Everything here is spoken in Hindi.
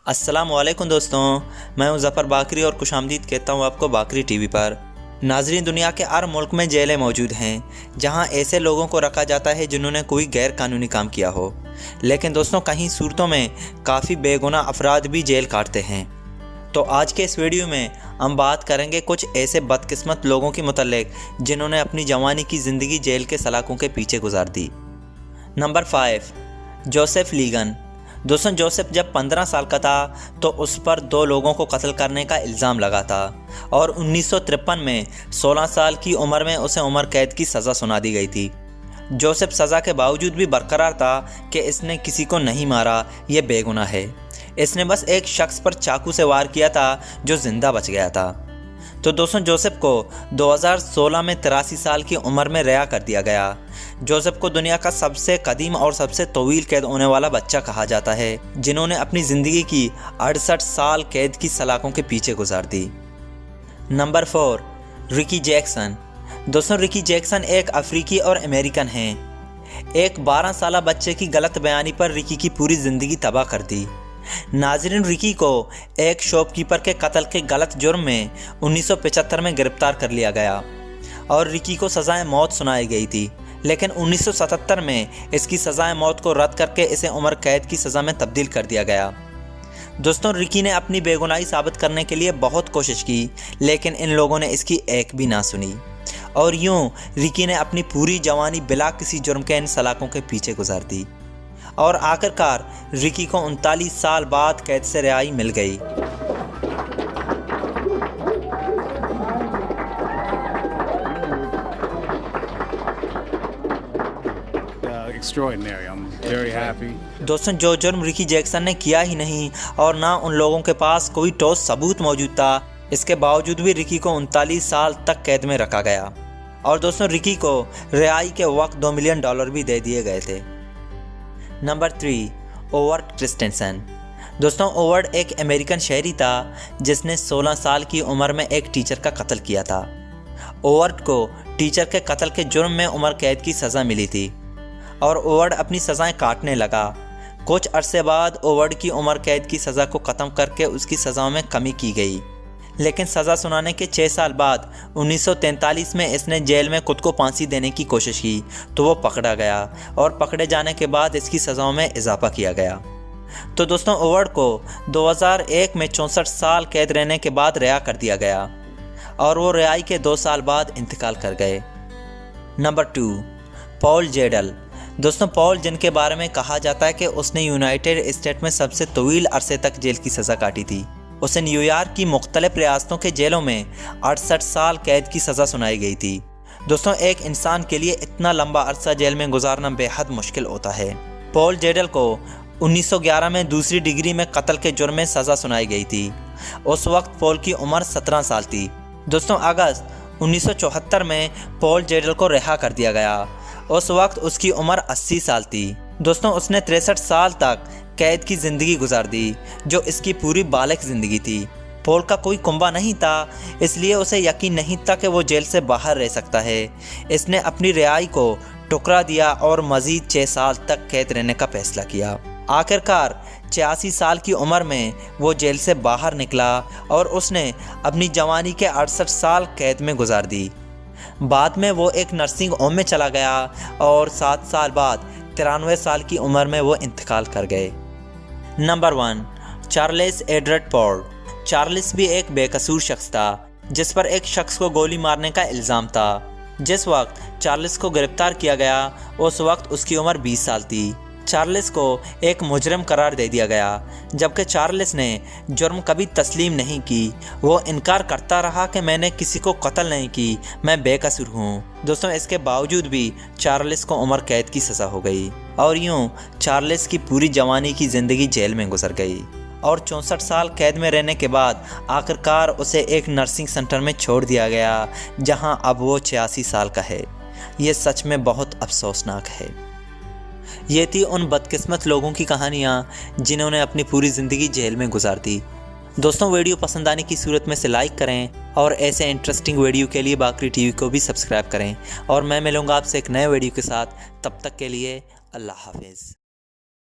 अस्सलामुअलैकुम दोस्तों, मैं हूं ज़फ़र बाकरी और खुशामदीद कहता हूं आपको बाकरी टीवी पर। नाज़रीन, दुनिया के हर मुल्क में जेलें मौजूद हैं जहां ऐसे लोगों को रखा जाता है जिन्होंने कोई गैर कानूनी काम किया हो। लेकिन दोस्तों, कहीं सूरतों में काफ़ी बेगुनाह अफराद भी जेल काटते हैं। तो आज के इस वीडियो में हम बात करेंगे कुछ ऐसे बदकिस्मत लोगों के मुतल्लिक जिन्होंने अपनी जवानी की ज़िंदगी जेल के सलाखों के पीछे गुजार दी। Number 5, Joseph Ligon. दोस्तों, जोसेफ जब 15 साल का था तो उस पर 2 लोगों को कत्ल करने का इल्ज़ाम लगा था और 1953 में 16 साल की उम्र में उसे उम्र कैद की सज़ा सुना दी गई थी। जोसेफ सज़ा के बावजूद भी बरकरार था कि इसने किसी को नहीं मारा, ये बेगुनाह है। इसने बस एक शख्स पर चाकू से वार किया था जो जिंदा बच गया था। तो दोस्तों, जोसेफ को 2016 में 83 साल की उम्र में रिहा कर दिया गया। जोसेफ को दुनिया का सबसे कदीम और सबसे तवील कैद होने वाला बच्चा कहा जाता है, जिन्होंने अपनी ज़िंदगी की 68 साल कैद की सलाखों के पीछे गुजार दी। Number 4, Ricky Jackson. दोस्तों, रिकी जैक्सन एक अफ्रीकी और अमेरिकन हैं। एक 12 साल बच्चे की गलत बयानी पर रिकी की पूरी ज़िंदगी तबाह कर दी। नाज़रीन, रिकी को एक शॉपकीपर के कत्ल के गलत जुर्म में 1975 में गिरफ्तार कर लिया गया और रिकी को सज़ाए मौत सुनाई गई थी। लेकिन 1977 में इसकी सज़ाए मौत को रद्द करके इसे उम्र कैद की सज़ा में तब्दील कर दिया गया। दोस्तों, रिकी ने अपनी बेगुनाही साबित करने के लिए बहुत कोशिश की, लेकिन इन लोगों ने इसकी एक भी ना सुनी और यूं रिकी ने अपनी पूरी जवानी बिला किसी जुर्म के इन सलाखों के पीछे गुजार दी और आखिरकार रिकी को 39 साल बाद कैद से रिहाई मिल गई। Extraordinary. I'm very happy. दोस्तों, जो जुर्म रिकी जैक्सन ने किया ही नहीं और ना उन लोगों के पास कोई ठोस सबूत मौजूद था, इसके बावजूद भी रिकी को 39 साल तक कैद में रखा गया और दोस्तों, रिकी को रिहाई के वक्त $2 मिलियन भी दे दिए गए थे। Number 3, Overt Christensen. दोस्तों, ओवर्ट एक अमेरिकन शहरी था जिसने 16 साल की उम्र में एक टीचर का कत्ल किया था। ओवर्ट को टीचर के कत्ल के जुर्म में उम्र कैद की सज़ा मिली थी और ओवर्ट अपनी सज़ाएं काटने लगा। कुछ अरसे बाद ओवर्ट की उम्र कैद की सज़ा को ख़त्म करके उसकी सज़ाओं में कमी की गई, लेकिन सज़ा सुनाने के 6 साल बाद 1943 में इसने जेल में खुद को फांसी देने की कोशिश की तो वो पकड़ा गया और पकड़े जाने के बाद इसकी सज़ाओं में इजाफा किया गया। तो दोस्तों, ओवर्ट को 2001 में 64 साल कैद रहने के बाद रिहा कर दिया गया और वो रिहाई के 2 साल बाद इंतकाल कर गए। Number 2, Paul Geidel. दोस्तों, पॉल, जिनके बारे में कहा जाता है कि उसने यूनाइटेड स्टेट में सबसे तवील अरसे तक जेल की सज़ा काटी थी, उसे न्यूयॉर्क की मुख्तलिफ रियासतों के जेलों में 68 साल कैद की सज़ा सुनाई गई थी। दोस्तों, एक इंसान के लिए इतना लंबा अरसा जेल में गुजारना बेहद मुश्किल होता है। पॉल जेडल को 1911 में दूसरी डिग्री में कत्ल के जुर्म में सज़ा सुनाई गई थी। उस वक्त पॉल की उम्र 17 साल थी। दोस्तों, अगस्त 1974 में पॉल जेडल को रिहा कर दिया गया। उस वक्त उसकी उम्र 80 साल थी। दोस्तों, उसने 63 साल तक कैद की ज़िंदगी गुजार दी, जो इसकी पूरी बालिग ज़िंदगी थी। पॉल का कोई कुंबा नहीं था, इसलिए उसे यकीन नहीं था कि वो जेल से बाहर रह सकता है। इसने अपनी रिहाई को ठुकरा दिया और मज़ीद 6 साल तक कैद रहने का फैसला किया। आखिरकार 86 साल की उम्र में वो जेल से बाहर निकला और उसने अपनी जवानी के 68 साल कैद में गुजार दी। बाद में वो एक नर्सिंग होम में चला गया और 7 साल बाद 93 साल की उम्र में वो इंतकाल कर गए। Number 1, Charles Edward Ford. Charles भी एक बेकसूर शख्स था जिस पर एक शख्स को गोली मारने का इल्ज़ाम था। जिस वक्त चार्ल्स को गिरफ्तार किया गया उस वक्त उसकी उम्र 20 साल थी। चार्ल्स को एक मुजरिम करार दे दिया गया, जबकि चार्ल्स ने जुर्म कभी तस्लीम नहीं की। वो इनकार करता रहा कि मैंने किसी को कत्ल नहीं की, मैं बेकसूर हूँ। दोस्तों, इसके बावजूद भी चार्ल्स को उम्र कैद की सज़ा हो गई और यूं चार्ल्स की पूरी जवानी की ज़िंदगी जेल में गुजर गई और 64 साल कैद में रहने के बाद आखिरकार उसे एक नर्सिंग सेंटर में छोड़ दिया गया, जहाँ अब वो 86 साल का है। ये सच में बहुत अफसोसनाक है। ये थी उन बदकिस्मत लोगों की कहानियाँ जिन्होंने अपनी पूरी ज़िंदगी जेल में गुजार दी। दोस्तों, वीडियो पसंद आने की सूरत में से लाइक करें और ऐसे इंटरेस्टिंग वीडियो के लिए बाकरी टीवी को भी सब्सक्राइब करें और मैं मिलूँगा आपसे एक नए वीडियो के साथ। तब तक के लिए अल्लाह हाफिज़।